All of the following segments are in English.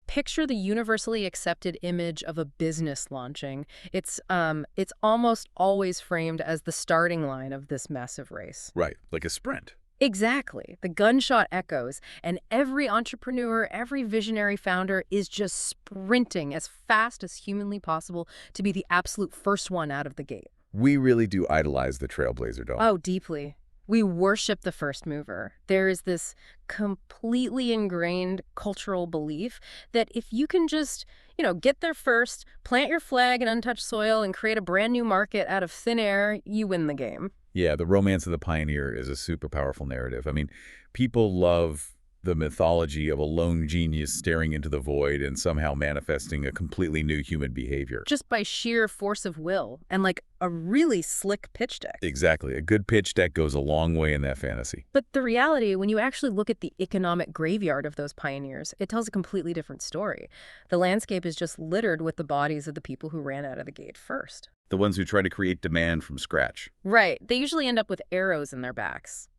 picture the universally accepted image of a business launching. It's almost always framed as the starting line of this massive race. Right, like a sprint. Exactly. The gunshot echoes, and every entrepreneur, every visionary founder is just sprinting as fast as humanly possible to be the absolute first one out of the gate. We really do idolize the trailblazer, don't we? Oh, deeply. We worship the first mover. There is this completely ingrained cultural belief that if you can just, get there first, plant your flag in untouched soil, and create a brand new market out of thin air, you win the game. Yeah, the romance of the pioneer is a super powerful narrative. I mean, people love the mythology of a lone genius staring into the void and somehow manifesting a completely new human behavior. Just by sheer force of will and like a really slick pitch deck. Exactly. A good pitch deck goes a long way in that fantasy. But the reality, when you actually look at the economic graveyard of those pioneers, it tells a completely different story. The landscape is just littered with the bodies of the people who ran out of the gate first. The ones who try to create demand from scratch. Right. They usually end up with arrows in their backs.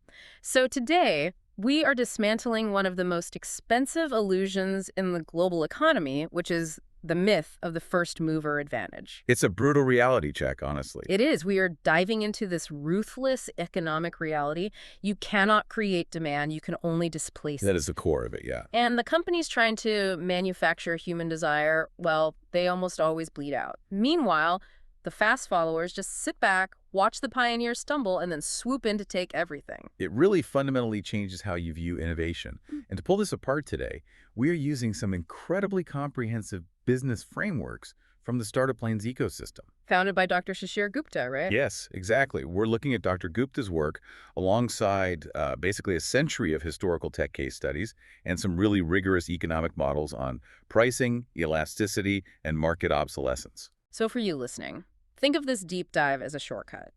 So today, we are dismantling one of the most expensive illusions in the global economy, which is the myth of the first mover advantage. It's a brutal reality check, honestly. It is. We are diving into this ruthless economic reality. You cannot create demand. You can only displace That it. is the core of it, yeah. And the companies trying to manufacture human desire, well, they almost always bleed out. Meanwhile, the fast followers just sit back, watch the pioneers stumble, and then swoop in to take everything. It really fundamentally changes how you view innovation. And to pull this apart today, we are using some incredibly comprehensive business frameworks from the startup planes ecosystem. Founded by Dr. Shishir Gupta, right? Yes, exactly. We're looking at Dr. Gupta's work alongside basically a century of historical tech case studies and some really rigorous economic models on pricing, elasticity, and market obsolescence. So for you listening, think of this deep dive as a shortcut.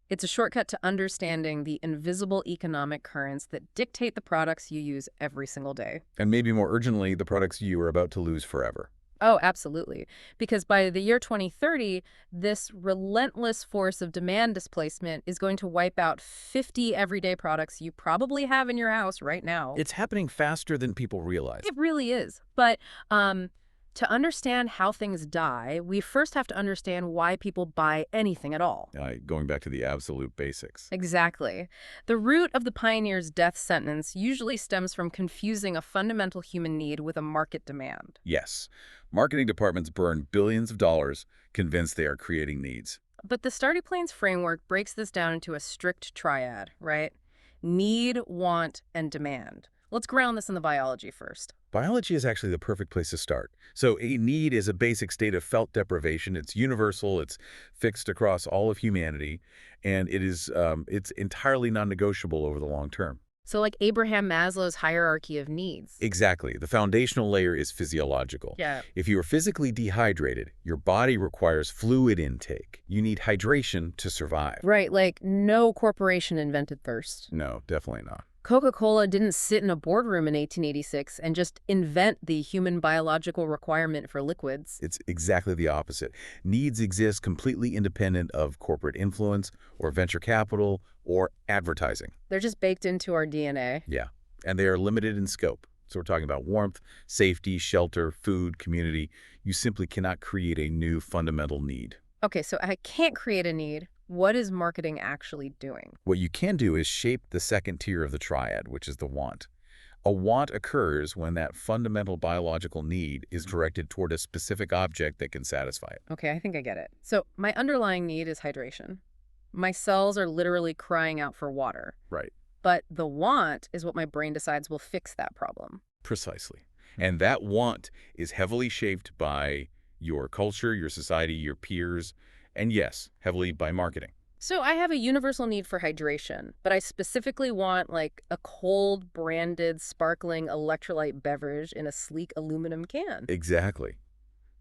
It's a shortcut to understanding the invisible economic currents that dictate the products you use every single day. And maybe more urgently, the products you are about to lose forever. Oh, absolutely. Because by the year 2030, this relentless force of demand displacement is going to wipe out 50 everyday products you probably have in your house right now. It's happening faster than people realize. It really is. But to understand how things die, we first have to understand why people buy anything at all. Going back to the absolute basics. Exactly. The root of the pioneer's death sentence usually stems from confusing a fundamental human need with a market demand. Yes. Marketing departments burn billions of dollars convinced they are creating needs. But the Starting Planes framework breaks this down into a strict triad, right? Need, want, and demand. Let's ground this in the biology first. Biology is actually the perfect place to start. So a need is a basic state of felt deprivation. It's universal. It's fixed across all of humanity, and it's entirely non-negotiable over the long term. So like Abraham Maslow's hierarchy of needs. Exactly. The foundational layer is physiological. Yeah. If you are physically dehydrated, your body requires fluid intake. You need hydration to survive. Right, like no corporation invented thirst. No, definitely not. Coca-Cola didn't sit in a boardroom in 1886 and just invent the human biological requirement for liquids. It's exactly the opposite. Needs exist completely independent of corporate influence or venture capital or advertising. They're just baked into our DNA. Yeah, and they are limited in scope. So we're talking about warmth, safety, shelter, food, community. You simply cannot create a new fundamental need. Okay, so I can't create a need. What is marketing actually doing? What you can do is shape the second tier of the triad, which is the want. A want occurs when that fundamental biological need is directed toward a specific object that can satisfy it. Okay, I think I get it. So my underlying need is hydration. My cells are literally crying out for water. Right. But the want is what my brain decides will fix that problem. Precisely. And that want is heavily shaped by your culture, your society, your peers, and yes, heavily by marketing. So I have a universal need for hydration, but I specifically want like a cold, branded, sparkling electrolyte beverage in a sleek aluminum can. Exactly.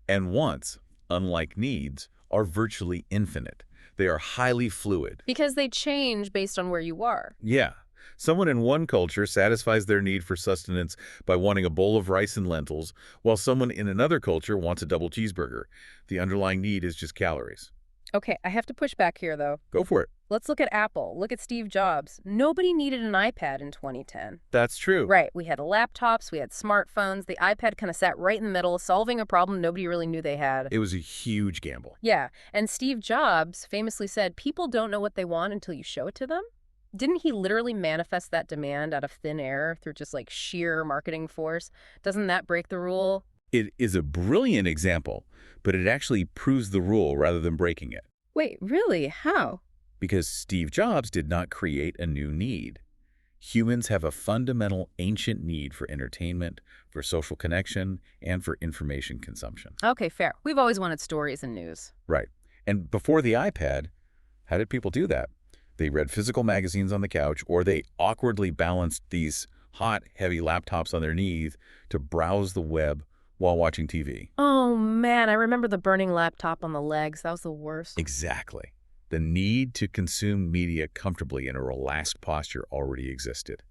And wants, unlike needs, are virtually infinite. They are highly fluid. Because they change based on where you are. Yeah. Someone in one culture satisfies their need for sustenance by wanting a bowl of rice and lentils, while someone in another culture wants a double cheeseburger. The underlying need is just calories. Okay, I have to push back here, though. Go for it. Let's look at Apple. Look at Steve Jobs. Nobody needed an iPad in 2010. That's true. Right, we had laptops, we had smartphones. The iPad kind of sat right in the middle, solving a problem nobody really knew they had. It was a huge gamble. Yeah, and Steve Jobs famously said, people don't know what they want until you show it to them. Didn't he literally manifest that demand out of thin air through just like sheer marketing force? Doesn't that break the rule? It is a brilliant example, but it actually proves the rule rather than breaking it. Wait, really? How? Because Steve Jobs did not create a new need. Humans have a fundamental ancient need for entertainment, for social connection, and for information consumption. Okay, fair. We've always wanted stories and news. Right. And before the iPad, how did people do that? They read physical magazines on the couch, or they awkwardly balanced these hot, heavy laptops on their knees to browse the web while watching TV. Oh man, I remember the burning laptop on the legs. That was the worst. Exactly. The need to consume media comfortably in a relaxed posture already existed.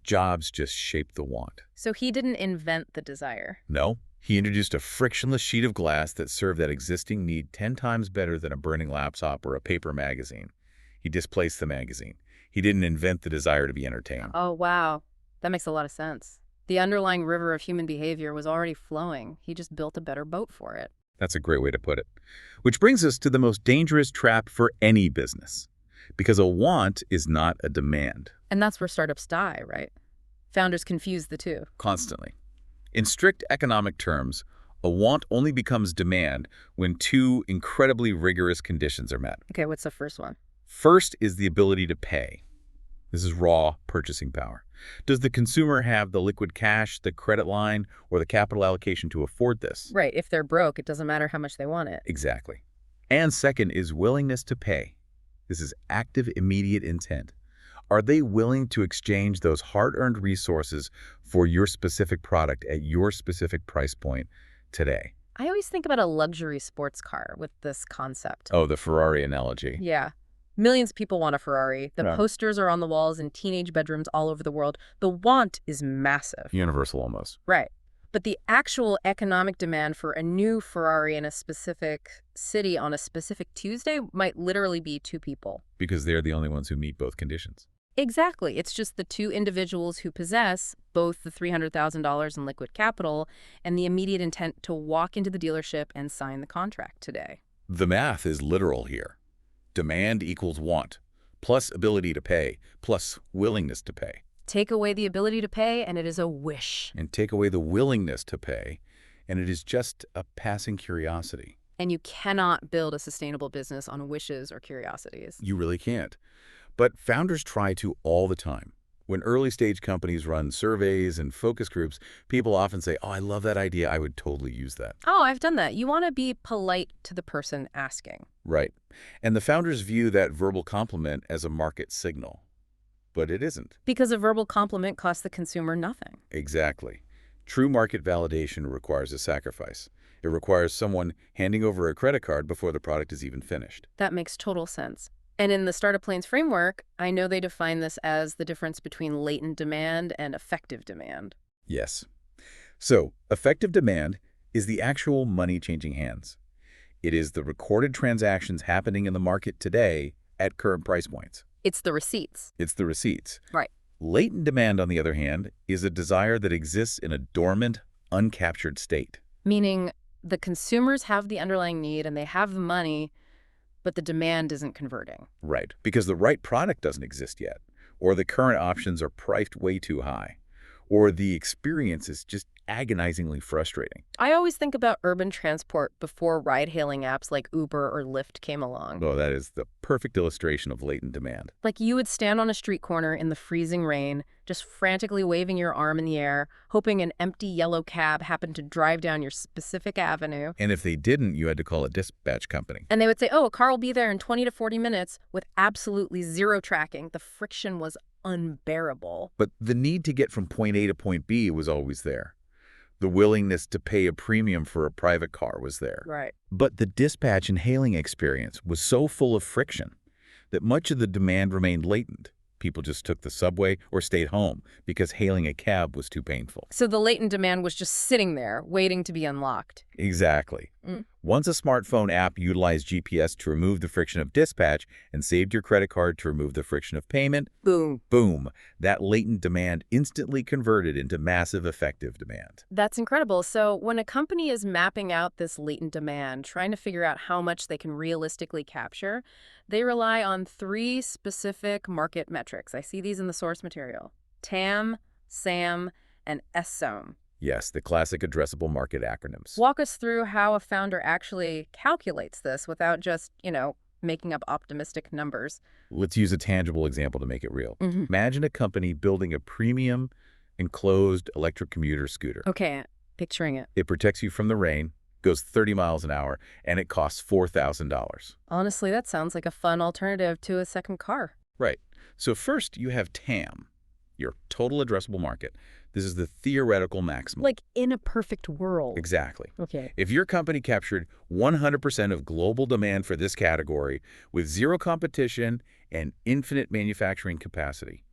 Jobs just shaped the want. So he didn't invent the desire. No, he introduced a frictionless sheet of glass that served that existing need 10 times better than a burning laptop or a paper magazine. He displaced the magazine. He didn't invent the desire to be entertained. Oh, wow. That makes a lot of sense. The underlying river of human behavior was already flowing. He just built a better boat for it. That's a great way to put it. Which brings us to the most dangerous trap for any business. Because a want is not a demand. And that's where startups die, right? Founders confuse the two. Constantly. In strict economic terms, a want only becomes demand when two incredibly rigorous conditions are met. Okay, what's the first one? First is the ability to pay. This is raw purchasing power. Does the consumer have the liquid cash, the credit line, or the capital allocation to afford this? Right, if they're broke, it doesn't matter how much they want it. Exactly. And second is willingness to pay. This is active, immediate intent. Are they willing to exchange those hard-earned resources for your specific product at your specific price point today? I always think about a luxury sports car with this concept. Oh, the Ferrari analogy. Yeah. Millions of people want a Ferrari. The Yeah. posters are on the walls in teenage bedrooms all over the world. The want is massive. Universal almost. Right. But the actual economic demand for a new Ferrari in a specific city on a specific Tuesday might literally be two people. Because they're the only ones who meet both conditions. Exactly. It's just the two individuals who possess both the $300,000 in liquid capital and the immediate intent to walk into the dealership and sign the contract today. The math is literal here. Demand equals want, plus ability to pay, plus willingness to pay. Take away the ability to pay, and it is a wish. And take away the willingness to pay, and it is just a passing curiosity. And you cannot build a sustainable business on wishes or curiosities. You really can't. But founders try to all the time. When early-stage companies run surveys and focus groups, people often say, oh, I love that idea. I would totally use that. Oh, I've done that. You want to be polite to the person asking. Right. And the founders view that verbal compliment as a market signal. But it isn't. Because a verbal compliment costs the consumer nothing. Exactly. True market validation requires a sacrifice. It requires someone handing over a credit card before the product is even finished. That makes total sense. And in the Startup Planes framework, I know they define this as the difference between latent demand and effective demand. Yes. So, effective demand is the actual money changing hands. It is the recorded transactions happening in the market today at current price points. It's the receipts. It's the receipts. Right. Latent demand, on the other hand, is a desire that exists in a dormant, uncaptured state. Meaning the consumers have the underlying need and they have the money, but the demand isn't converting. Right. Because the right product doesn't exist yet, or the current options are priced way too high, or the experience is just agonizingly frustrating. I always think about urban transport before ride-hailing apps like Uber or Lyft came along. Oh, that is the perfect illustration of latent demand. Like you would stand on a street corner in the freezing rain, just frantically waving your arm in the air, hoping an empty yellow cab happened to drive down your specific avenue. And if they didn't, you had to call a dispatch company. And they would say, oh, a car will be there in 20 to 40 minutes with absolutely zero tracking. The friction was unbearable. But the need to get from point A to point B was always there. The willingness to pay a premium for a private car was there. Right. But the dispatch and hailing experience was so full of friction that much of the demand remained latent. People just took the subway or stayed home because hailing a cab was too painful. So the latent demand was just sitting there, waiting to be unlocked. Exactly. Mm. Once a smartphone app utilized GPS to remove the friction of dispatch and saved your credit card to remove the friction of payment, Boom. boom, that latent demand instantly converted into massive effective demand. That's incredible. So when a company is mapping out this latent demand, trying to figure out how much they can realistically capture, they rely on three specific market metrics. I see these in the source material: TAM, SAM, and SOM. Yes, the classic addressable market acronyms. Walk us through how a founder actually calculates this without just, making up optimistic numbers. Let's use a tangible example to make it real. Hmm. Imagine a company building a premium enclosed electric commuter scooter. Okay, picturing it. It protects you from the rain, goes 30 miles an hour, and it costs $4,000. Honestly, that sounds like a fun alternative to a second car. Right. So first you have TAM, your total addressable market. This is the theoretical maximum. Like in a perfect world. Exactly. Okay. If your company captured 100% of global demand for this category with zero competition and infinite manufacturing capacity,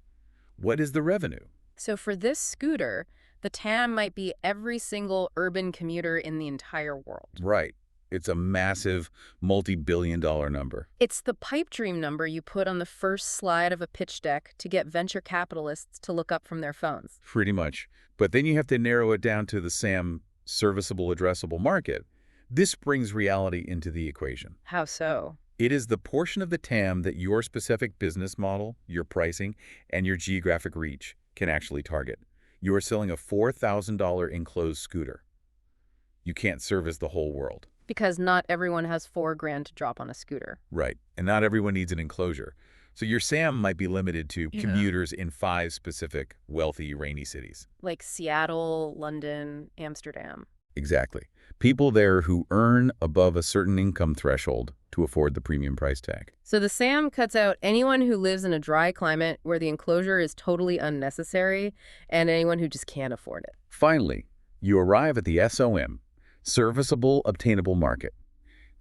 what is the revenue? So for this scooter, the TAM might be every single urban commuter in the entire world. Right. It's a massive multi-billion-dollar number. It's the pipe dream number you put on the first slide of a pitch deck to get venture capitalists to look up from their phones. Pretty much. But then you have to narrow it down to the SAM, serviceable addressable market. This brings reality into the equation. How so? It is the portion of the TAM that your specific business model, your pricing, and your geographic reach can actually target. You are selling a $4,000 enclosed scooter. You can't service the whole world. Because not everyone has $4,000 to drop on a scooter. Right. And not everyone needs an enclosure. So your SAM might be limited to Yeah. commuters in 5 specific, wealthy, rainy cities. Like Seattle, London, Amsterdam. Exactly. People there who earn above a certain income threshold to afford the premium price tag. So the SAM cuts out anyone who lives in a dry climate where the enclosure is totally unnecessary and anyone who just can't afford it. Finally, you arrive at the SOM, serviceable obtainable market.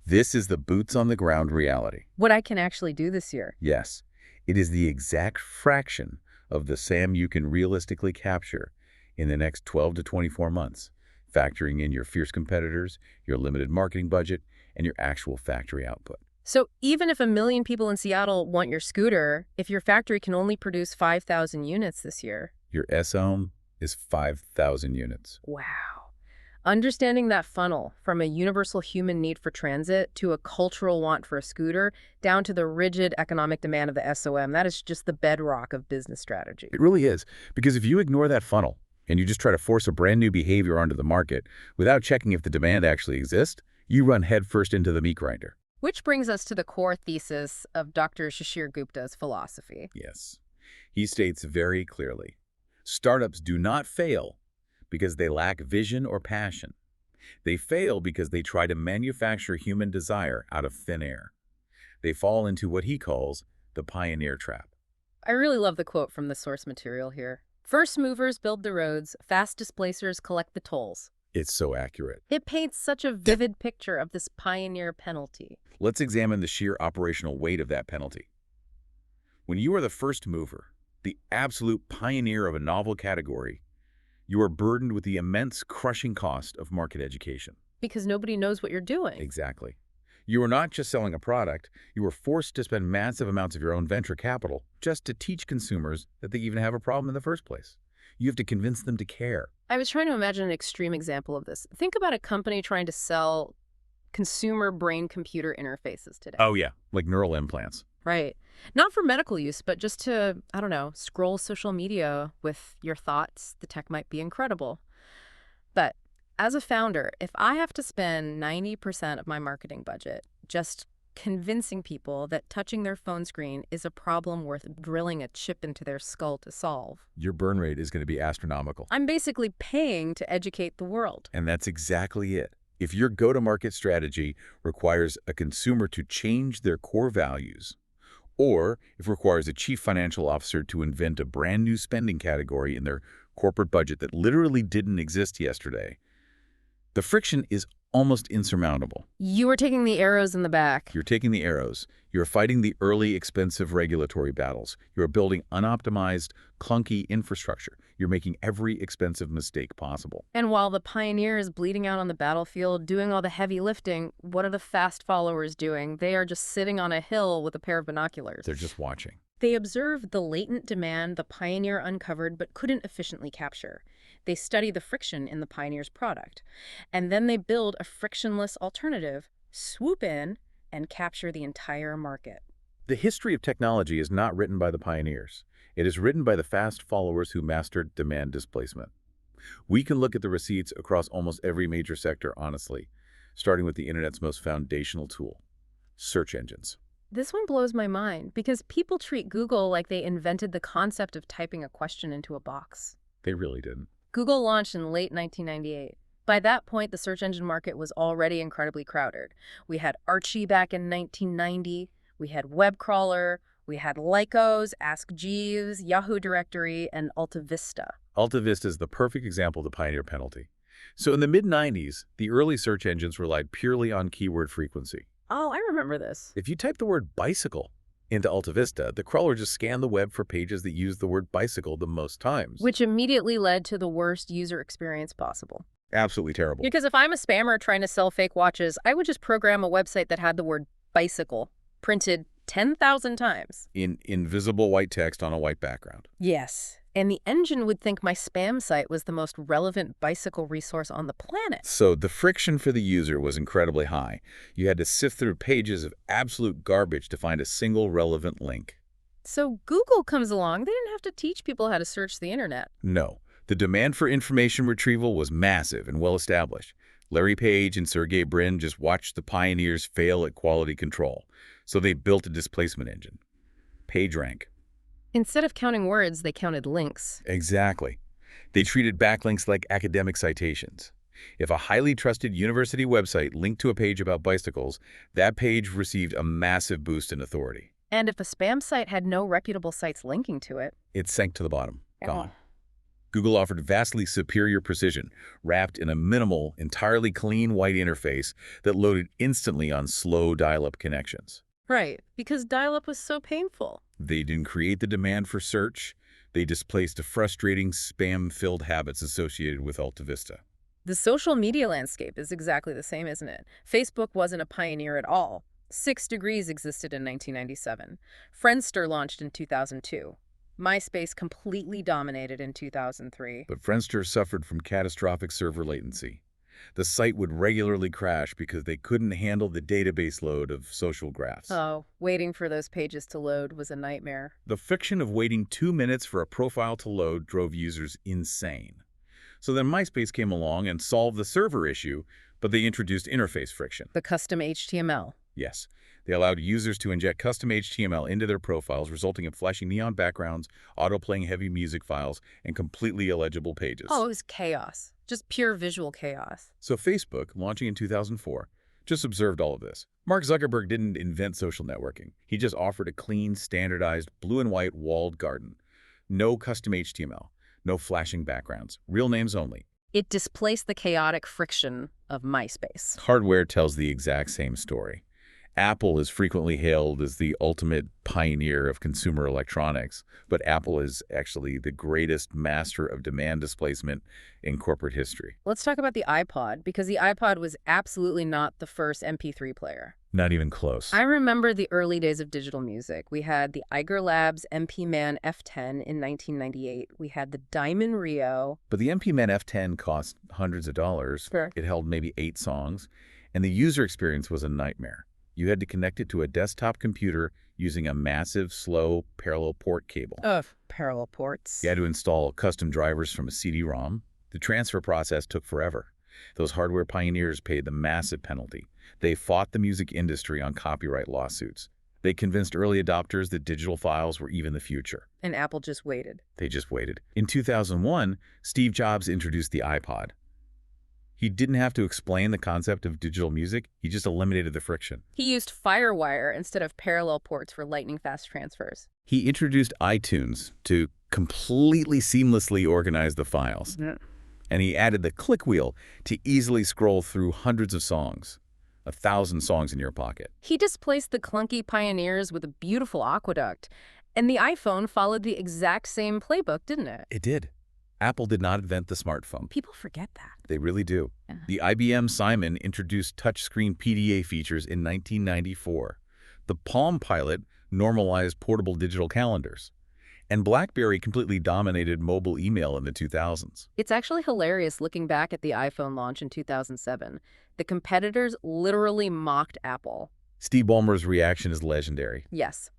This is the boots-on-the-ground reality. What I can actually do this year. Yes, it is the exact fraction of the SAM you can realistically capture in the next 12 to 24 months, factoring in your fierce competitors, your limited marketing budget, and your actual factory output. So even if 1 million people in Seattle want your scooter, if your factory can only produce 5,000 units this year. Your SOM is 5,000 units. Wow. Understanding that funnel from a universal human need for transit to a cultural want for a scooter down to the rigid economic demand of the SOM, that is just the bedrock of business strategy. It really is, because if you ignore that funnel and you just try to force a brand new behavior onto the market without checking if the demand actually exists, you run headfirst into the meat grinder. Which brings us to the core thesis of Dr. Shishir Gupta's philosophy. Yes. He states very clearly, startups do not fail because they lack vision or passion. They fail because they try to manufacture human desire out of thin air. They fall into what he calls the pioneer trap. I really love the quote from the source material here. First movers build the roads, fast displacers collect the tolls. It's so accurate. It paints such a vivid picture of this pioneer penalty. Let's examine the sheer operational weight of that penalty. When you are the first mover, the absolute pioneer of a novel category, you are burdened with the immense, crushing cost of market education. Because nobody knows what you're doing. Exactly. You are not just selling a product, you are forced to spend massive amounts of your own venture capital just to teach consumers that they even have a problem in the first place. You have to convince them to care. I was trying to imagine an extreme example of this. Think about a company trying to sell consumer brain-computer interfaces today. Oh yeah, like neural implants. Right. Not for medical use, but just to, I don't know, scroll social media with your thoughts. The tech might be incredible. But as a founder, if I have to spend 90% of my marketing budget just convincing people that touching their phone screen is a problem worth drilling a chip into their skull to solve, Your burn rate is going to be astronomical. I'm basically paying to educate the world. And that's exactly it. If your go-to-market strategy requires a consumer to change their core values, or if it requires a chief financial officer to invent a brand new spending category in their corporate budget that literally didn't exist yesterday, the friction is almost insurmountable. You were taking the arrows in the back. You're taking the arrows. You're fighting the early, expensive regulatory battles. You're building unoptimized, clunky infrastructure. You're making every expensive mistake possible. And while the pioneer is bleeding out on the battlefield, doing all the heavy lifting, what are the fast followers doing? They are just sitting on a hill with a pair of binoculars. They're just watching. They observe the latent demand the pioneer uncovered but couldn't efficiently capture. They study the friction in the pioneer's product. And then they build a frictionless alternative, swoop in, and capture the entire market. The history of technology is not written by the pioneers. It is written by the fast followers who mastered demand displacement. We can look at the receipts across almost every major sector, honestly, starting with the internet's most foundational tool, search engines. This one blows my mind because people treat Google like they invented the concept of typing a question into a box. They really didn't. Google launched in late 1998. By that point, the search engine market was already incredibly crowded. We had Archie back in 1990, we had Webcrawler, we had Lycos, Ask Jeeves, Yahoo Directory, and AltaVista. AltaVista is the perfect example of the pioneer penalty. So in the mid-90s, the early search engines relied purely on keyword frequency. Oh, I remember this. If you type the word bicycle into AltaVista, the crawler just scanned the web for pages that used the word bicycle the most times. Which immediately led to the worst user experience possible. Absolutely terrible. Because if I'm a spammer trying to sell fake watches, I would just program a website that had the word bicycle printed 10,000 times. In invisible white text on a white background. Yes. And the engine would think my spam site was the most relevant bicycle resource on the planet. So the friction for the user was incredibly high. You had to sift through pages of absolute garbage to find a single relevant link. So Google comes along. They didn't have to teach people how to search the internet. No. The demand for information retrieval was massive and well established. Larry Page and Sergey Brin just watched the pioneers fail at quality control. So they built a displacement engine. PageRank. Instead of counting words, they counted links. Exactly. They treated backlinks like academic citations. If a highly trusted university website linked to a page about bicycles, that page received a massive boost in authority. And if a spam site had no reputable sites linking to it, It sank to the bottom. Gone. Oh. Google offered vastly superior precision, wrapped in a minimal, entirely clean white interface that loaded instantly on slow dial-up connections. Right, because dial-up was so painful. They didn't create the demand for search. They displaced the frustrating, spam-filled habits associated with AltaVista. The social media landscape is exactly the same, isn't it? Facebook wasn't a pioneer at all. 6 Degrees existed in 1997. Friendster launched in 2002. MySpace completely dominated in 2003. But Friendster suffered from catastrophic server latency. The site would regularly crash because they couldn't handle the database load of social graphs. Oh, waiting for those pages to load was a nightmare. The friction of waiting 2 minutes for a profile to load drove users insane. So then MySpace came along and solved the server issue, but they introduced interface friction. The custom HTML. Yes, they allowed users to inject custom HTML into their profiles, resulting in flashing neon backgrounds, auto-playing heavy music files, and completely illegible pages. Oh, it was chaos. Just pure visual chaos. So Facebook, launching in 2004, just observed all of this. Mark Zuckerberg didn't invent social networking. He just offered a clean, standardized, blue and white walled garden. No custom HTML, no flashing backgrounds, real names only. It displaced the chaotic friction of MySpace. Hardware tells the exact same story. Apple is frequently hailed as the ultimate pioneer of consumer electronics, but Apple is actually the greatest master of demand displacement in corporate history. Let's talk about the iPod, because the iPod was absolutely not the first MP3 player. Not even close. I remember the early days of digital music. We had the Iger Labs MP-Man F10 in 1998. We had the Diamond Rio. But the MP-Man F10 cost hundreds of dollars. Sure. It held maybe 8 songs, and the user experience was a nightmare. You had to connect it to a desktop computer using a massive, slow, parallel port cable. Ugh, parallel ports. You had to install custom drivers from a CD-ROM. The transfer process took forever. Those hardware pioneers paid the massive penalty. They fought the music industry on copyright lawsuits. They convinced early adopters that digital files were even the future. And Apple just waited. They just waited. In 2001, Steve Jobs introduced the iPod. He didn't have to explain the concept of digital music. He just eliminated the friction. He used FireWire instead of parallel ports for lightning-fast transfers. He introduced iTunes to completely seamlessly organize the files. Yeah. And he added the click wheel to easily scroll through hundreds of songs. 1,000 songs in your pocket. He displaced the clunky pioneers with a beautiful aqueduct. And the iPhone followed the exact same playbook, didn't it? It did. Apple did not invent the smartphone. People forget that. They really do. Yeah. The IBM Simon introduced touchscreen PDA features in 1994. The Palm Pilot normalized portable digital calendars. And BlackBerry completely dominated mobile email in the 2000s. It's actually hilarious looking back at the iPhone launch in 2007. The competitors literally mocked Apple. Steve Ballmer's reaction is legendary. Yes.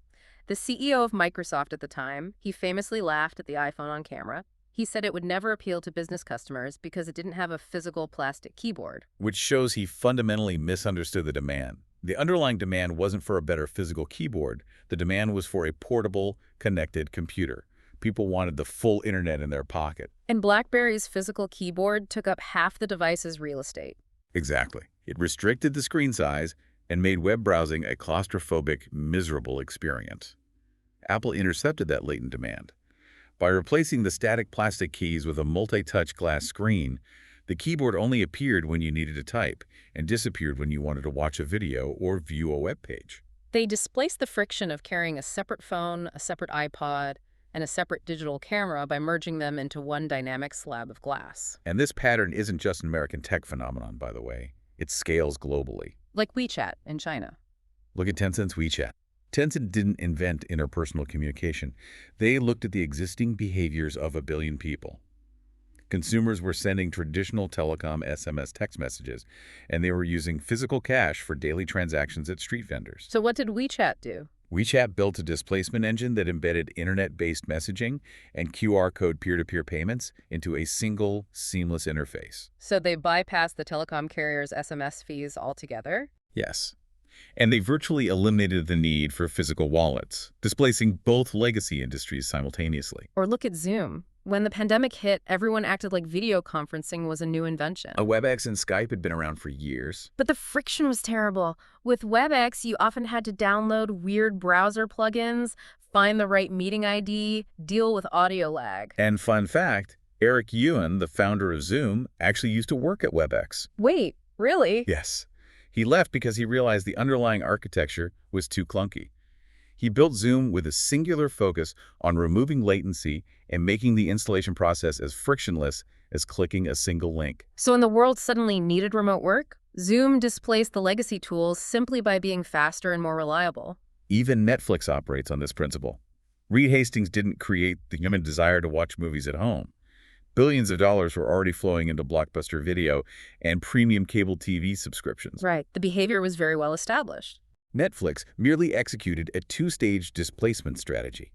The CEO of Microsoft at the time, he famously laughed at the iPhone on camera. He said it would never appeal to business customers because it didn't have a physical plastic keyboard. Which shows he fundamentally misunderstood the demand. The underlying demand wasn't for a better physical keyboard. The demand was for a portable, connected computer. People wanted the full internet in their pocket. And BlackBerry's physical keyboard took up half the device's real estate. Exactly. It restricted the screen size and made web browsing a claustrophobic, miserable experience. Apple intercepted that latent demand. By replacing the static plastic keys with a multi-touch glass screen, the keyboard only appeared when you needed to type and disappeared when you wanted to watch a video or view a web page. They displaced the friction of carrying a separate phone, a separate iPod, and a separate digital camera by merging them into one dynamic slab of glass. And this pattern isn't just an American tech phenomenon, by the way. It scales globally. Like WeChat in China. Look at Tencent's WeChat. Tencent didn't invent interpersonal communication. They looked at the existing behaviors of 1 billion people. Consumers were sending traditional telecom SMS text messages, and they were using physical cash for daily transactions at street vendors. So what did WeChat do? WeChat built a displacement engine that embedded internet-based messaging and QR code peer-to-peer payments into a single, seamless interface. So they bypassed the telecom carrier's SMS fees altogether? Yes. And they virtually eliminated the need for physical wallets, displacing both legacy industries simultaneously. Or look at Zoom. When the pandemic hit, everyone acted like video conferencing was a new invention. WebEx and Skype had been around for years. But the friction was terrible. With WebEx, you often had to download weird browser plugins, find the right meeting ID, deal with audio lag. And fun fact, Eric Yuan, the founder of Zoom, actually used to work at WebEx. Wait, really? Yes. He left because he realized the underlying architecture was too clunky. He built Zoom with a singular focus on removing latency and making the installation process as frictionless as clicking a single link. So when the world suddenly needed remote work, Zoom displaced the legacy tools simply by being faster and more reliable. Even Netflix operates on this principle. Reed Hastings didn't create the human desire to watch movies at home. Billions of dollars were already flowing into Blockbuster Video and premium cable TV subscriptions. Right. The behavior was very well established. Netflix merely executed a two-stage displacement strategy.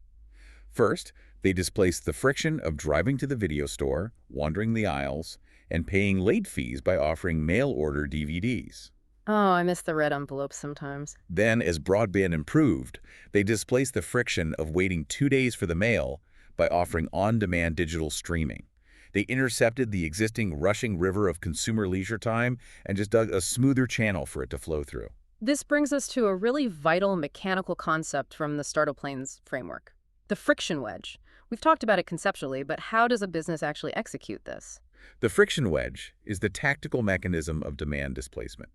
First, they displaced the friction of driving to the video store, wandering the aisles, and paying late fees by offering mail-order DVDs. Oh, I miss the red envelopes sometimes. Then, as broadband improved, they displaced the friction of waiting 2 days for the mail by offering on-demand digital streaming. They intercepted the existing rushing river of consumer leisure time and just dug a smoother channel for it to flow through. This brings us to a really vital mechanical concept from the Startup-Planes framework, the friction wedge. We've talked about it conceptually, but how does a business actually execute this? The friction wedge is the tactical mechanism of demand displacement.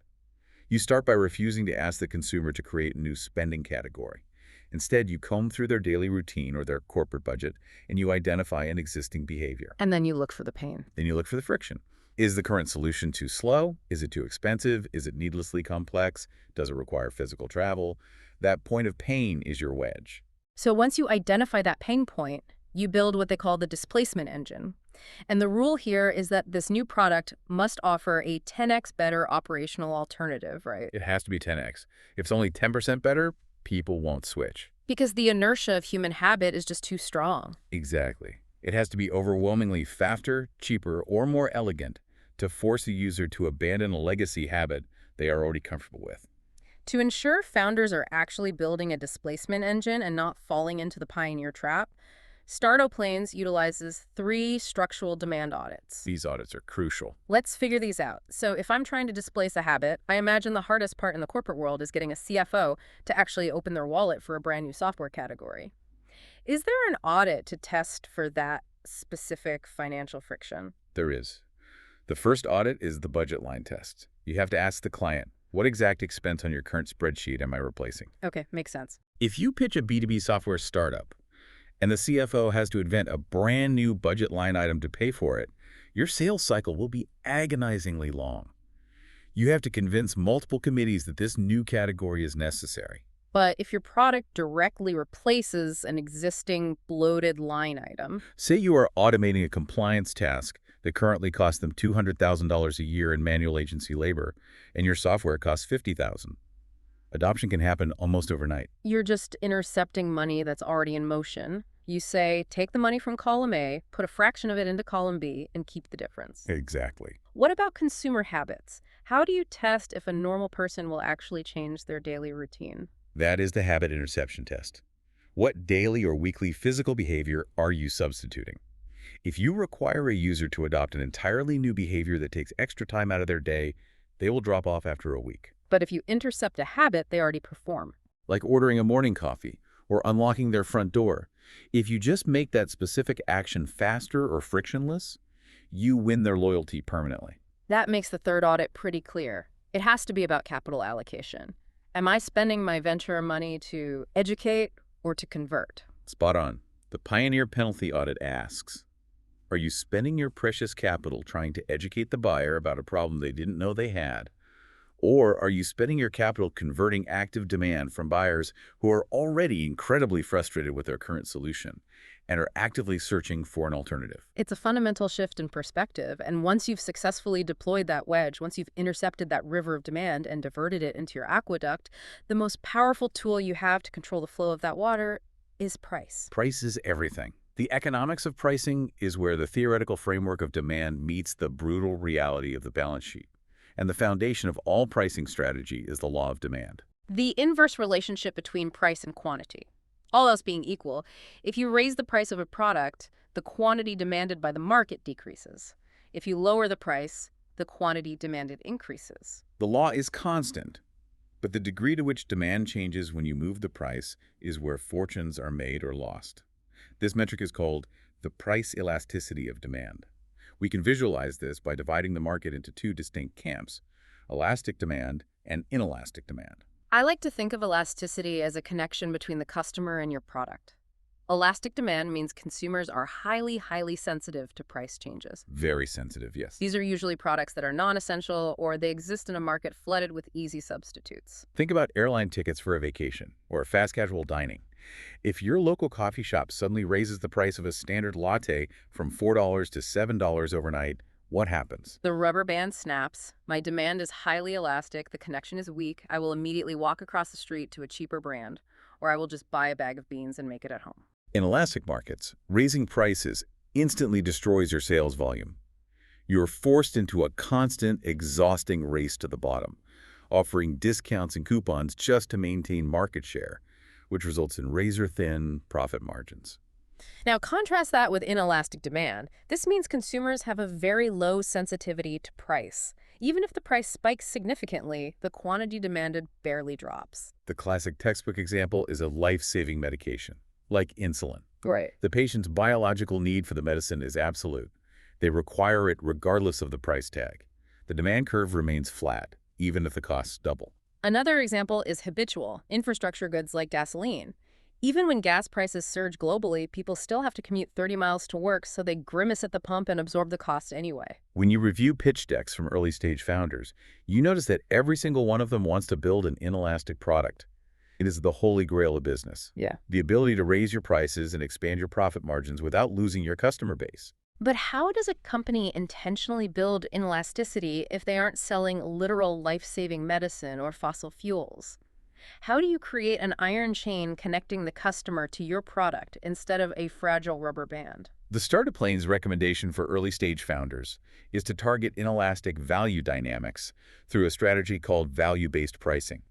You start by refusing to ask the consumer to create a new spending category. Instead, you comb through their daily routine or their corporate budget, and you identify an existing behavior. And then you look for the pain. Then you look for the friction. Is the current solution too slow? Is it too expensive? Is it needlessly complex? Does it require physical travel? That point of pain is your wedge. So once you identify that pain point, you build what they call the displacement engine. And the rule here is that this new product must offer a 10x better operational alternative, right? It has to be 10x. If it's only 10% better, people won't switch. Because the inertia of human habit is just too strong. Exactly. It has to be overwhelmingly faster, cheaper, or more elegant to force a user to abandon a legacy habit they are already comfortable with. To ensure founders are actually building a displacement engine and not falling into the pioneer trap, Startup-Planes utilizes 3 structural demand audits. These audits are crucial. Let's figure these out. So if I'm trying to displace a habit, I imagine the hardest part in the corporate world is getting a CFO to actually open their wallet for a brand new software category. Is there an audit to test for that specific financial friction? There is. The first audit is the budget line test. You have to ask the client, what exact expense on your current spreadsheet am I replacing? Okay, makes sense. If you pitch a B2B software startup and the CFO has to invent a brand new budget line item to pay for it, your sales cycle will be agonizingly long. You have to convince multiple committees that this new category is necessary. But if your product directly replaces an existing bloated line item, Say you are automating a compliance task that currently costs them $200,000 a year in manual agency labor, and your software costs $50,000. Adoption can happen almost overnight. you're just intercepting money that's already in motion. You say, take the money from column A, put a fraction of it into column B, and keep the difference. Exactly. What about consumer habits? How do you test if a normal person will actually change their daily routine? That is the habit interception test. What daily or weekly physical behavior are you substituting? If you require a user to adopt an entirely new behavior that takes extra time out of their day, they will drop off after a week. But if you intercept a habit they already perform, Like ordering a morning coffee or unlocking their front door. If you just make that specific action faster or frictionless, you win their loyalty permanently. that makes the third audit pretty clear. It has to be about capital allocation. Am I spending my venture money to educate or to convert? Spot on. The Pioneer Penalty Audit asks, are you spending your precious capital trying to educate the buyer about a problem they didn't know they had? Or are you spending your capital converting active demand from buyers who are already incredibly frustrated with their current solution and are actively searching for an alternative? It's a fundamental shift in perspective, and once you've successfully deployed that wedge, once you've intercepted that river of demand and diverted it into your aqueduct, the most powerful tool you have to control the flow of that water is price. Price is everything. The economics of pricing is where the theoretical framework of demand meets the brutal reality of the balance sheet. And the foundation of all pricing strategy is the law of demand. The inverse relationship between price and quantity. All else being equal, if you raise the price of a product, the quantity demanded by the market decreases. If you lower the price, the quantity demanded increases. The law is constant, but the degree to which demand changes when you move the price is where fortunes are made or lost. This metric is called the price elasticity of demand. We can visualize this by dividing the market into two distinct camps, elastic demand and inelastic demand. I like to think of elasticity as a connection between the customer and your product. Elastic demand means consumers are highly sensitive to price changes. Very sensitive, yes. These are usually products that are non-essential or they exist in a market flooded with easy substitutes. Think about airline tickets for a vacation or fast casual dining. If your local coffee shop suddenly raises the price of a standard latte from $4 to $7 overnight, what happens? The rubber band snaps. My demand is highly elastic. The connection is weak. I will immediately walk across the street to a cheaper brand, or I will just buy a bag of beans and make it at home. In elastic markets, raising prices instantly destroys your sales volume. You're forced into a constant, exhausting race to the bottom, offering discounts and coupons just to maintain market share, which results in razor-thin profit margins. Now, contrast that with inelastic demand. This means consumers have a very low sensitivity to price. Even if the price spikes significantly, the quantity demanded barely drops. The classic textbook example is a life-saving medication, like insulin. Right. The patient's biological need for the medicine is absolute. They require it regardless of the price tag. The demand curve remains flat, even if the costs double. Another example is habitual, infrastructure goods like gasoline. Even when gas prices surge globally, people still have to commute 30 miles to work, so they grimace at the pump and absorb the cost anyway. When you review pitch decks from early-stage founders, you notice that every single one of them wants to build an inelastic product. It is the holy grail of business. Yeah. The ability to raise your prices and expand your profit margins without losing your customer base. But how does a company intentionally build inelasticity if they aren't selling literal life-saving medicine or fossil fuels? How do you create an iron chain connecting the customer to your product instead of a fragile rubber band? The Startup Plane's recommendation for early-stage founders is to target inelastic value dynamics through a strategy called value-based pricing.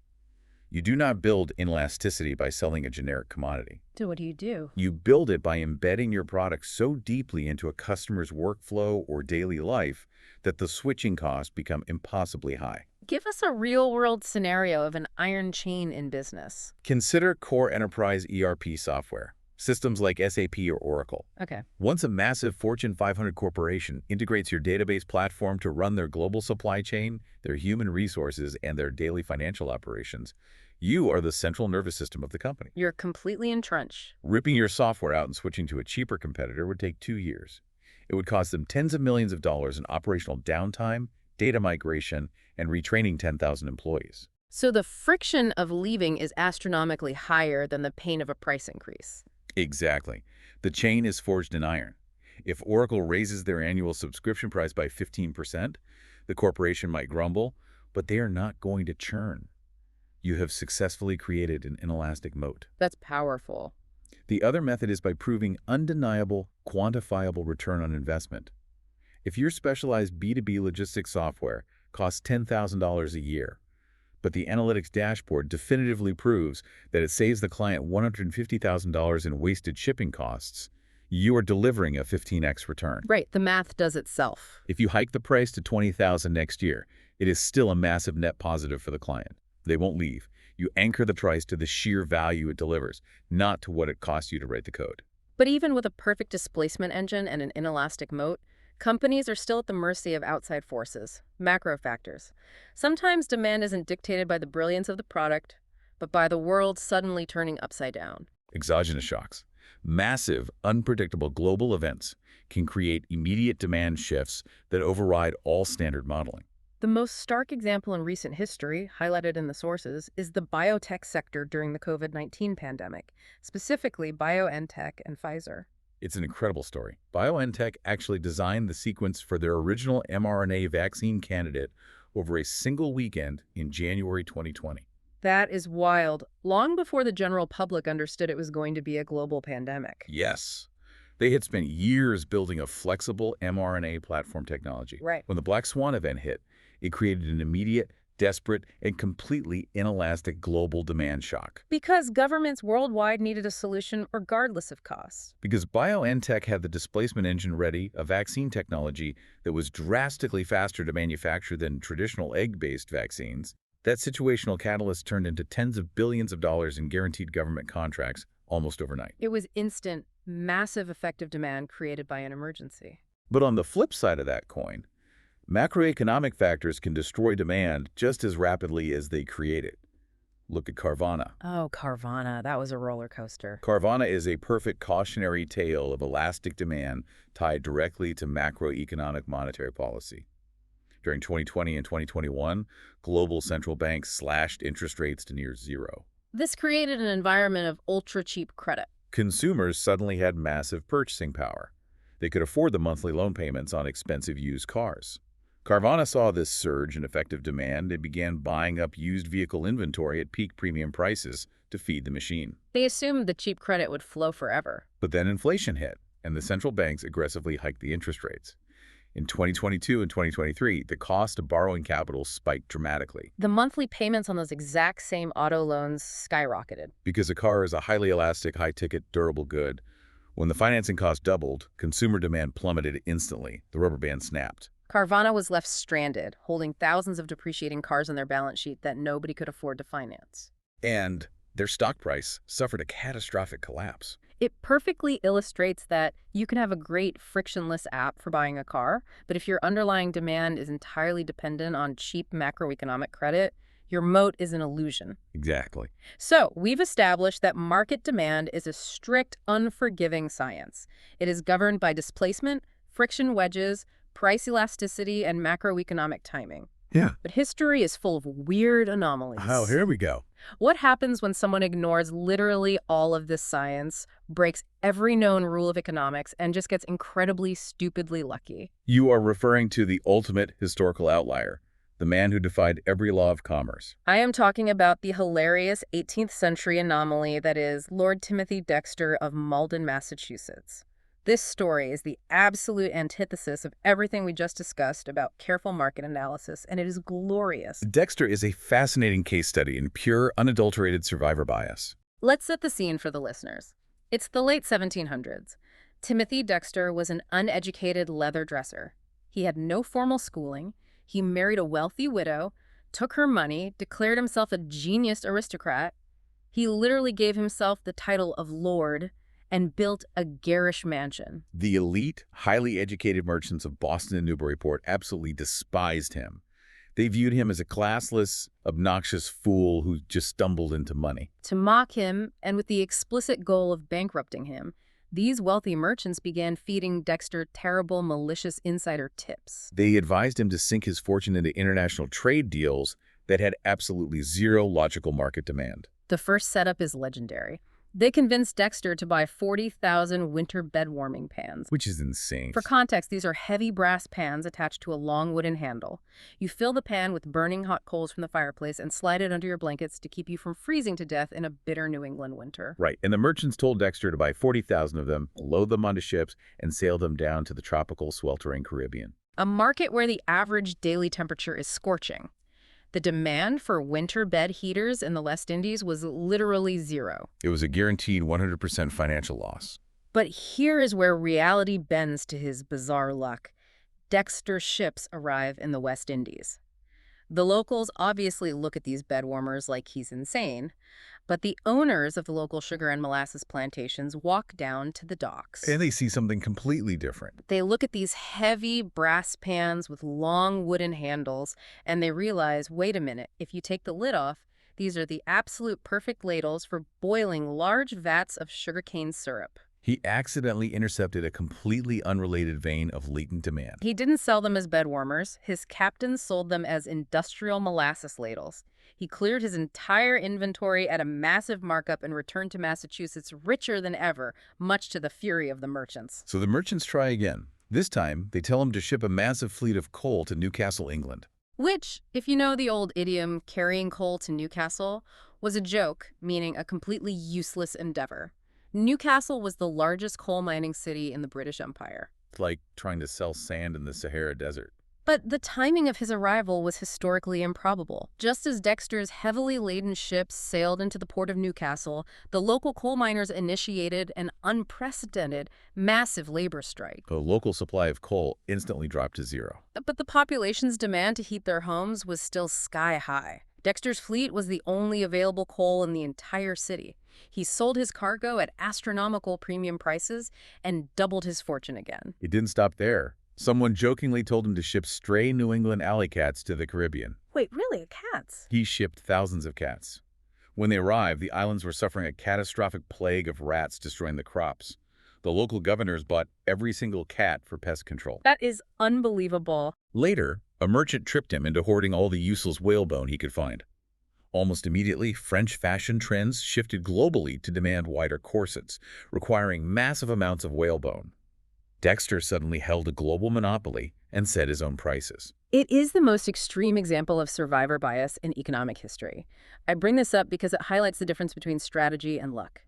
You do not build inelasticity by selling a generic commodity. So what do you do? You build it by embedding your product so deeply into a customer's workflow or daily life that the switching costs become impossibly high. Give us a real-world scenario of an iron chain in business. Consider core enterprise ERP software. Systems like SAP or Oracle. Okay. Once a massive Fortune 500 corporation integrates your database platform to run their global supply chain, their human resources, and their daily financial operations, you are the central nervous system of the company. You're completely entrenched. Ripping your software out and switching to a cheaper competitor would take 2 years. It would cost them tens of millions of dollars in operational downtime, data migration, and retraining 10,000 employees. So the friction of leaving is astronomically higher than the pain of a price increase. Exactly. The chain is forged in iron. If Oracle raises their annual subscription price by 15%, the corporation might grumble, but they are not going to churn. You have successfully created an inelastic moat. That's powerful. The other method is by proving undeniable, quantifiable return on investment. If your specialized B2B logistics software costs $10,000 a year, but the analytics dashboard definitively proves that it saves the client $150,000 in wasted shipping costs, you are delivering a 15x return. Right, the math does itself. If you hike the price to $20,000 next year, it is still a massive net positive for the client. They won't leave. You anchor the price to the sheer value it delivers, not to what it costs you to write the code. But even with a perfect displacement engine and an inelastic moat, companies are still at the mercy of outside forces, macro factors. Sometimes demand isn't dictated by the brilliance of the product, but by the world suddenly turning upside down. Exogenous shocks. Massive, unpredictable global events can create immediate demand shifts that override all standard modeling. The most stark example in recent history, highlighted in the sources, is the biotech sector during the COVID-19 pandemic, specifically BioNTech and Pfizer. It's an incredible story. BioNTech actually designed the sequence for their original mRNA vaccine candidate over a single weekend in January 2020. That is wild, long before the general public understood it was going to be a global pandemic. Yes. They had spent years building a flexible mRNA platform technology. Right. When the Black Swan event hit, it created an immediate, desperate, and completely inelastic global demand shock. Because governments worldwide needed a solution regardless of cost. Because BioNTech had the displacement engine ready, a vaccine technology that was drastically faster to manufacture than traditional egg-based vaccines, that situational catalyst turned into tens of billions of dollars in guaranteed government contracts almost overnight. It was instant, massive effective demand created by an emergency. But on the flip side of that coin, macroeconomic factors can destroy demand just as rapidly as they create it. Look at Carvana. Oh, Carvana, that was a roller coaster. Carvana is a perfect cautionary tale of elastic demand tied directly to macroeconomic monetary policy. During 2020 and 2021, global central banks slashed interest rates to near zero. This created an environment of ultra-cheap credit. Consumers suddenly had massive purchasing power. They could afford the monthly loan payments on expensive used cars. Carvana saw this surge in effective demand and began buying up used vehicle inventory at peak premium prices to feed the machine. They assumed the cheap credit would flow forever. But then inflation hit, and the central banks aggressively hiked the interest rates. In 2022 and 2023, the cost of borrowing capital spiked dramatically. The monthly payments on those exact same auto loans skyrocketed. Because a car is a highly elastic, high-ticket, durable good, when the financing cost doubled, consumer demand plummeted instantly. The rubber band snapped. Carvana was left stranded, holding thousands of depreciating cars on their balance sheet that nobody could afford to finance. And their stock price suffered a catastrophic collapse. It perfectly illustrates that you can have a great frictionless app for buying a car, but if your underlying demand is entirely dependent on cheap macroeconomic credit, your moat is an illusion. Exactly. So, we've established that market demand is a strict, unforgiving science. It is governed by displacement, friction wedges, price elasticity, and macroeconomic timing. Yeah. But history is full of weird anomalies. Oh, here we go. What happens when someone ignores literally all of this science, breaks every known rule of economics, and just gets incredibly, stupidly lucky? You are referring to the ultimate historical outlier, the man who defied every law of commerce. I am talking about the hilarious 18th century anomaly that is Lord Timothy Dexter of Malden, Massachusetts. This story is the absolute antithesis of everything we just discussed about careful market analysis, and it is glorious. Dexter is a fascinating case study in pure, unadulterated survivor bias. Let's set the scene for the listeners. It's the late 1700s. Timothy Dexter was an uneducated leather dresser. He had no formal schooling. He married a wealthy widow, took her money, declared himself a genius aristocrat. He literally gave himself the title of Lord, and built a garish mansion. The elite, highly educated merchants of Boston and Newburyport absolutely despised him. They viewed him as a classless, obnoxious fool who just stumbled into money. To mock him, and with the explicit goal of bankrupting him, these wealthy merchants began feeding Dexter terrible, malicious insider tips. They advised him to sink his fortune into international trade deals that had absolutely zero logical market demand. The first setup is legendary. They convinced Dexter to buy 40,000 winter bed warming pans. Which is insane. For context, these are heavy brass pans attached to a long wooden handle. You fill the pan with burning hot coals from the fireplace and slide it under your blankets to keep you from freezing to death in a bitter New England winter. Right, and the merchants told Dexter to buy 40,000 of them, load them onto ships, and sail them down to the tropical, sweltering Caribbean. A market where the average daily temperature is scorching. The demand for winter bed heaters in the West Indies was literally zero. It was a guaranteed 100% financial loss. But here is where reality bends to his bizarre luck. Dexter's ships arrive in the West Indies. The locals obviously look at these bed warmers like he's insane, but the owners of the local sugar and molasses plantations walk down to the docks. And they see something completely different. They look at these heavy brass pans with long wooden handles, and they realize, wait a minute, if you take the lid off, these are the absolute perfect ladles for boiling large vats of sugarcane syrup. He accidentally intercepted a completely unrelated vein of latent demand. He didn't sell them as bed warmers. His captains sold them as industrial molasses ladles. He cleared his entire inventory at a massive markup and returned to Massachusetts richer than ever, much to the fury of the merchants. So the merchants try again. This time, they tell him to ship a massive fleet of coal to Newcastle, England. Which, if you know the old idiom, carrying coal to Newcastle, was a joke, meaning a completely useless endeavor. Newcastle was the largest coal mining city in the British Empire. It's like trying to sell sand in the Sahara Desert. But the timing of his arrival was historically improbable. Just as Dexter's heavily laden ships sailed into the port of Newcastle, the local coal miners initiated an unprecedented, massive labor strike. The local supply of coal instantly dropped to zero. But the population's demand to heat their homes was still sky high. Dexter's fleet was the only available coal in the entire city. He sold his cargo at astronomical premium prices and doubled his fortune again. It didn't stop there. Someone jokingly told him to ship stray New England alley cats to the Caribbean. Wait, really? Cats? He shipped thousands of cats. When they arrived, the islands were suffering a catastrophic plague of rats destroying the crops. The local governors bought every single cat for pest control. That is unbelievable. Later, a merchant tricked him into hoarding all the useless whalebone he could find. Almost immediately, French fashion trends shifted globally to demand wider corsets, requiring massive amounts of whalebone. Dexter suddenly held a global monopoly and set his own prices. It is the most extreme example of survivor bias in economic history. I bring this up because it highlights the difference between strategy and luck.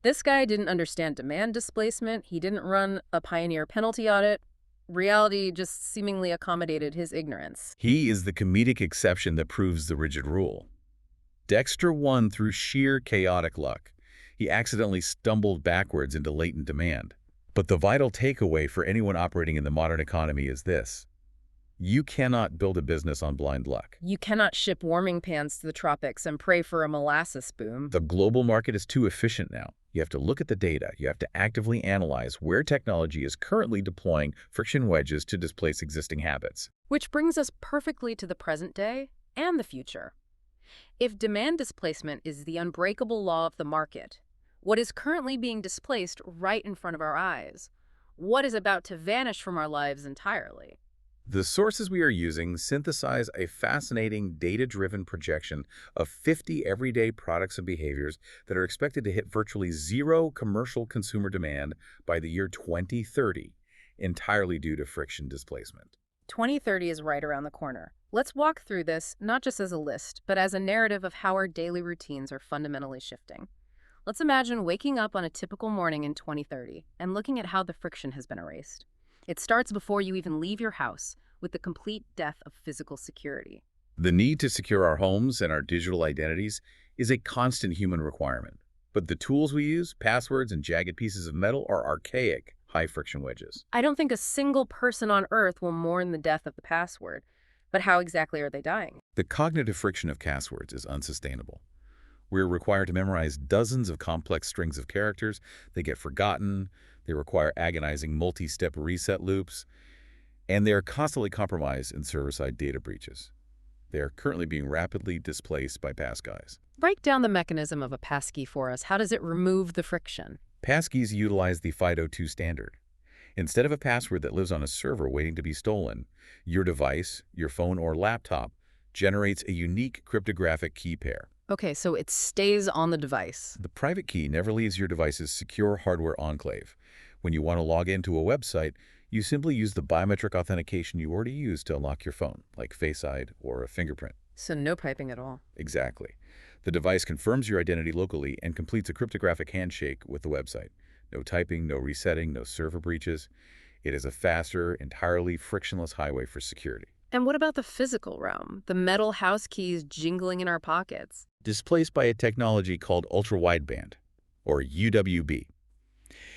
This guy didn't understand demand displacement. He didn't run a pioneer penalty audit. Reality just seemingly accommodated his ignorance. He is the comedic exception that proves the rigid rule. Dexter won through sheer chaotic luck. He accidentally stumbled backwards into latent demand. But the vital takeaway for anyone operating in the modern economy is this: you cannot build a business on blind luck. You cannot ship warming pans to the tropics and pray for a molasses boom. The global market is too efficient now. You have to look at the data. You have to actively analyze where technology is currently deploying friction wedges to displace existing habits. Which brings us perfectly to the present day and the future. If demand displacement is the unbreakable law of the market, what is currently being displaced right in front of our eyes? What is about to vanish from our lives entirely? The sources we are using synthesize a fascinating data-driven projection of 50 everyday products and behaviors that are expected to hit virtually zero commercial consumer demand by the year 2030, entirely due to friction displacement. 2030 is right around the corner. Let's walk through this not just as a list, but as a narrative of how our daily routines are fundamentally shifting. Let's imagine waking up on a typical morning in 2030 and looking at how the friction has been erased. It starts before you even leave your house, with the complete death of physical security. The need to secure our homes and our digital identities is a constant human requirement. But the tools we use, passwords and jagged pieces of metal, are archaic, high-friction wedges. I don't think a single person on Earth will mourn the death of the password. But how exactly are they dying? The cognitive friction of passwords is unsustainable. We're required to memorize dozens of complex strings of characters. They get forgotten. They require agonizing multi-step reset loops. And they are constantly compromised in server-side data breaches. They are currently being rapidly displaced by passkeys. Break down the mechanism of a passkey for us. How does it remove the friction? Passkeys utilize the FIDO2 standard. Instead of a password that lives on a server waiting to be stolen, your device, your phone or laptop, generates a unique cryptographic key pair. Okay, so it stays on the device. The private key never leaves your device's secure hardware enclave. When you want to log into a website, you simply use the biometric authentication you already used to unlock your phone, like Face ID or a fingerprint. So no piping at all. Exactly. The device confirms your identity locally and completes a cryptographic handshake with the website. No typing, no resetting, no server breaches. It is a faster, entirely frictionless highway for security. And what about the physical realm? The metal house keys jingling in our pockets. Displaced by a technology called ultra-wideband, or UWB.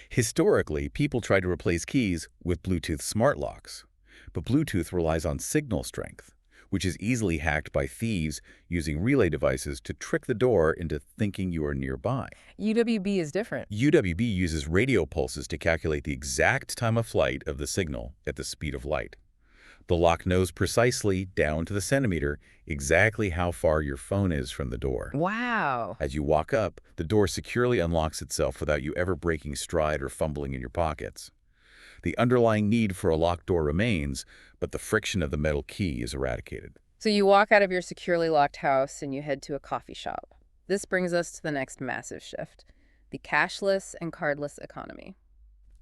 Historically, people tried to replace keys with Bluetooth smart locks, but Bluetooth relies on signal strength, which is easily hacked by thieves using relay devices to trick the door into thinking you are nearby. UWB is different. UWB uses radio pulses to calculate the exact time of flight of the signal at the speed of light. The lock knows precisely, down to the centimeter, exactly how far your phone is from the door. Wow. As you walk up, the door securely unlocks itself without you ever breaking stride or fumbling in your pockets. The underlying need for a locked door remains, but the friction of the metal key is eradicated. So you walk out of your securely locked house and you head to a coffee shop. This brings us to the next massive shift, the cashless and cardless economy.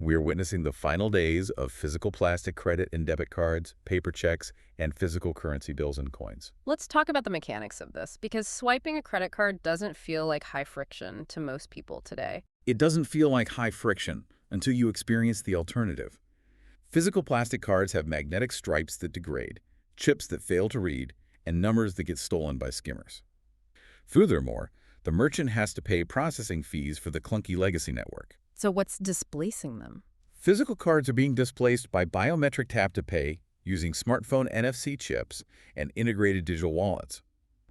We're witnessing the final days of physical plastic credit and debit cards, paper checks, and physical currency bills and coins. Let's talk about the mechanics of this, because swiping a credit card doesn't feel like high friction to most people today. It doesn't feel like high friction until you experience the alternative. Physical plastic cards have magnetic stripes that degrade, chips that fail to read, and numbers that get stolen by skimmers. Furthermore, the merchant has to pay processing fees for the clunky legacy network. So what's displacing them? Physical cards are being displaced by biometric tap-to-pay using smartphone NFC chips and integrated digital wallets.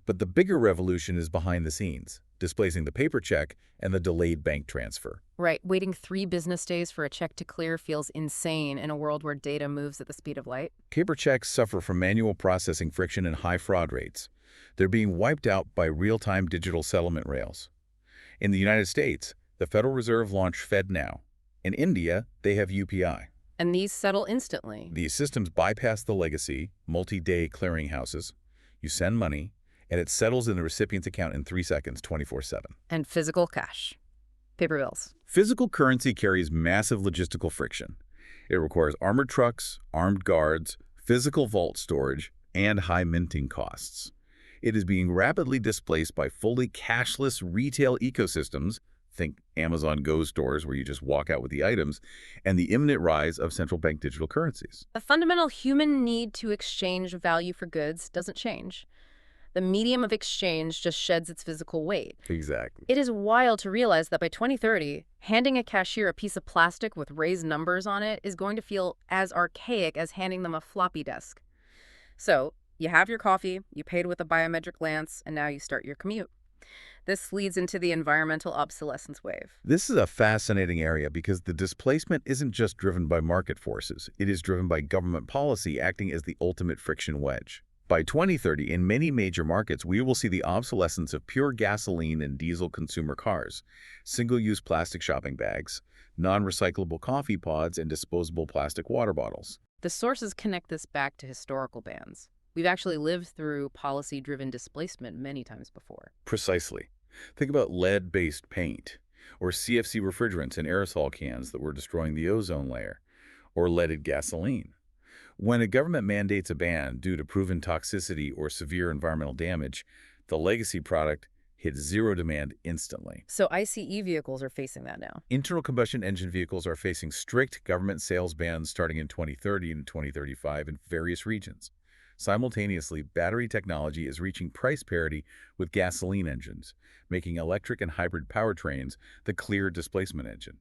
But the bigger revolution is behind the scenes, displacing the paper check and the delayed bank transfer. Right, waiting 3 business days for a check to clear feels insane in a world where data moves at the speed of light. Paper checks suffer from manual processing friction and high fraud rates. They're being wiped out by real-time digital settlement rails. In the United States, the Federal Reserve launched FedNow. In India, they have UPI. And these settle instantly. These systems bypass the legacy, multi-day clearinghouses. You send money, and it settles in the recipient's account in 3 seconds, 24/7. And physical cash. Paper bills. Physical currency carries massive logistical friction. It requires armored trucks, armed guards, physical vault storage, and high minting costs. It is being rapidly displaced by fully cashless retail ecosystems, think Amazon Go stores where you just walk out with the items, and the imminent rise of central bank digital currencies. The fundamental human need to exchange value for goods doesn't change. The medium of exchange just sheds its physical weight. Exactly. It is wild to realize that by 2030, handing a cashier a piece of plastic with raised numbers on it is going to feel as archaic as handing them a floppy disk. So, you have your coffee, you paid with a biometric lance, and now you start your commute. This leads into the environmental obsolescence wave. This is a fascinating area because the displacement isn't just driven by market forces. It is driven by government policy acting as the ultimate friction wedge. By 2030, in many major markets, we will see the obsolescence of pure gasoline and diesel consumer cars, single-use plastic shopping bags, non-recyclable coffee pods, and disposable plastic water bottles. The sources connect this back to historical bans. We've actually lived through policy-driven displacement many times before. Precisely. Think about lead-based paint, or CFC refrigerants in aerosol cans that were destroying the ozone layer, or leaded gasoline. When a government mandates a ban due to proven toxicity or severe environmental damage, the legacy product hits zero demand instantly. So ICE vehicles are facing that now. Internal combustion engine vehicles are facing strict government sales bans starting in 2030 and 2035 in various regions. Simultaneously, battery technology is reaching price parity with gasoline engines, making electric and hybrid powertrains the clear displacement engine.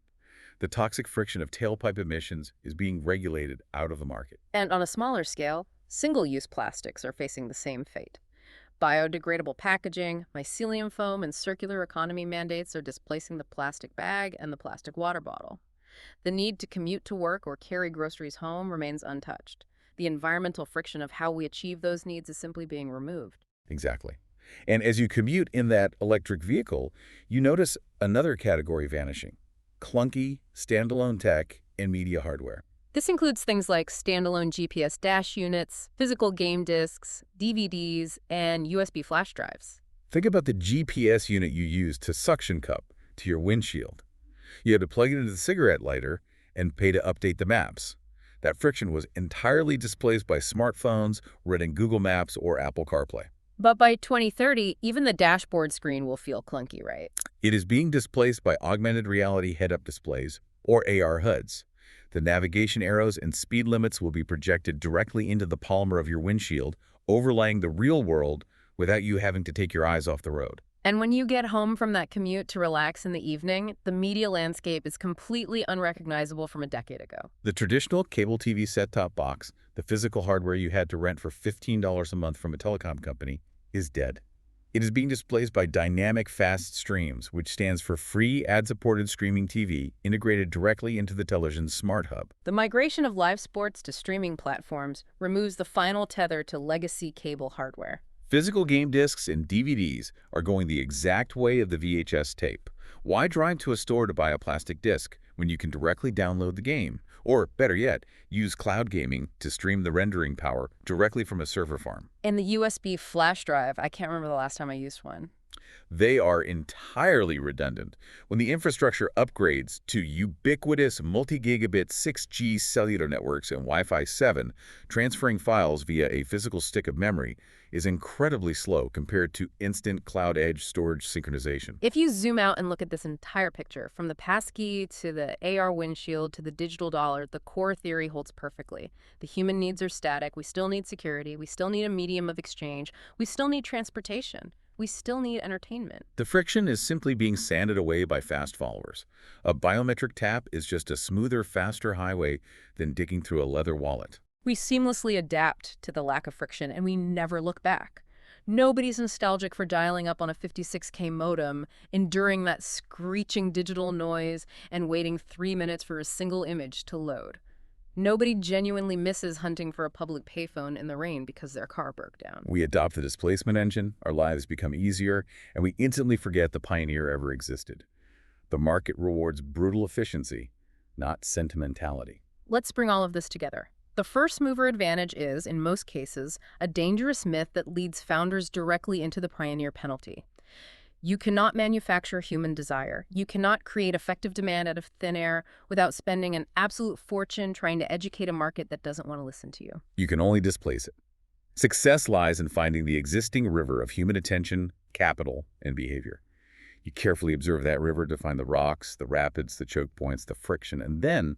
The toxic friction of tailpipe emissions is being regulated out of the market. And on a smaller scale, single-use plastics are facing the same fate. Biodegradable packaging, mycelium foam, and circular economy mandates are displacing the plastic bag and the plastic water bottle. The need to commute to work or carry groceries home remains untouched. The environmental friction of how we achieve those needs is simply being removed. Exactly. And as you commute in that electric vehicle, you notice another category vanishing: clunky, standalone tech, and media hardware. This includes things like standalone GPS dash units, physical game disks, DVDs, and USB flash drives. Think about the GPS unit you use to suction cup to your windshield. You had to plug it into the cigarette lighter and pay to update the maps. That friction was entirely displaced by smartphones, running Google Maps or Apple CarPlay. But by 2030, even the dashboard screen will feel clunky, right? It is being displaced by augmented reality head-up displays, or AR HUDs. The navigation arrows and speed limits will be projected directly into the polymer of your windshield, overlaying the real world without you having to take your eyes off the road. And when you get home from that commute to relax in the evening, the media landscape is completely unrecognizable from a decade ago. The traditional cable TV set-top box, the physical hardware you had to rent for $15 a month from a telecom company, is dead. It is being displaced by Dynamic Fast Streams, which stands for free ad-supported streaming TV integrated directly into the television's smart hub. The migration of live sports to streaming platforms removes the final tether to legacy cable hardware. Physical game discs and DVDs are going the exact way of the VHS tape. Why drive to a store to buy a plastic disc when you can directly download the game? Or, better yet, use cloud gaming to stream the rendering power directly from a server farm. And the USB flash drive, I can't remember the last time I used one. They are entirely redundant. When the infrastructure upgrades to ubiquitous multi-gigabit 6G cellular networks and Wi-Fi 7, transferring files via a physical stick of memory is incredibly slow compared to instant cloud edge storage synchronization. If you zoom out and look at this entire picture, from the passkey to the AR windshield to the digital dollar, the core theory holds perfectly. The human needs are static. We still need security. We still need a medium of exchange. We still need transportation. We still need entertainment. The friction is simply being sanded away by fast followers. A biometric tap is just a smoother, faster highway than digging through a leather wallet. We seamlessly adapt to the lack of friction, and we never look back. Nobody's nostalgic for dialing up on a 56K modem, enduring that screeching digital noise, and waiting 3 minutes for a single image to load. Nobody genuinely misses hunting for a public payphone in the rain because their car broke down. We adopt the displacement engine, our lives become easier, and we instantly forget the pioneer ever existed. The market rewards brutal efficiency, not sentimentality. Let's bring all of this together. The first mover advantage is, in most cases, a dangerous myth that leads founders directly into the pioneer penalty. You cannot manufacture human desire. You cannot create effective demand out of thin air without spending an absolute fortune trying to educate a market that doesn't want to listen to you. You can only displace it. Success lies in finding the existing river of human attention, capital, and behavior. You carefully observe that river to find the rocks, the rapids, the choke points, the friction, and then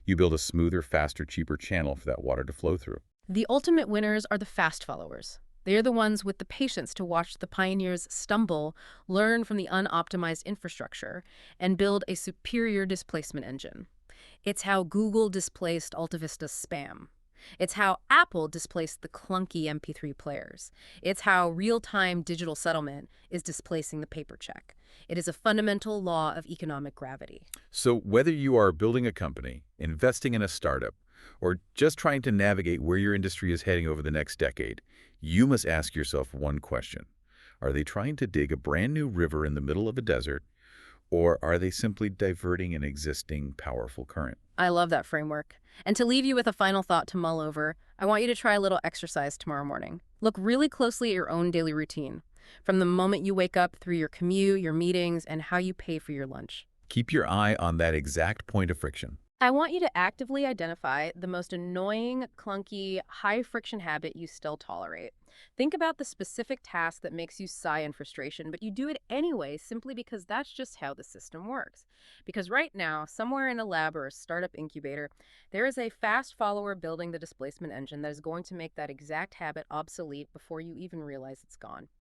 you build a smoother, faster, cheaper channel for that water to flow through. The ultimate winners are the fast followers. They are the ones with the patience to watch the pioneers stumble, learn from the unoptimized infrastructure, and build a superior displacement engine. It's how Google displaced AltaVista spam. It's how Apple displaced the clunky MP3 players. It's how real-time digital settlement is displacing the paper check. It is a fundamental law of economic gravity. So whether you are building a company, investing in a startup, or just trying to navigate where your industry is heading over the next decade, you must ask yourself one question. Are they trying to dig a brand new river in the middle of a desert, or are they simply diverting an existing powerful current? I love that framework. And to leave you with a final thought to mull over, I want you to try a little exercise tomorrow morning. Look really closely at your own daily routine, from the moment you wake up through your commute, your meetings, and how you pay for your lunch. Keep your eye on that exact point of friction. I want you to actively identify the most annoying, clunky, high-friction habit you still tolerate. Think about the specific task that makes you sigh in frustration, but you do it anyway simply because that's just how the system works. Because right now, somewhere in a lab or a startup incubator, there is a fast follower building the displacement engine that is going to make that exact habit obsolete before you even realize it's gone.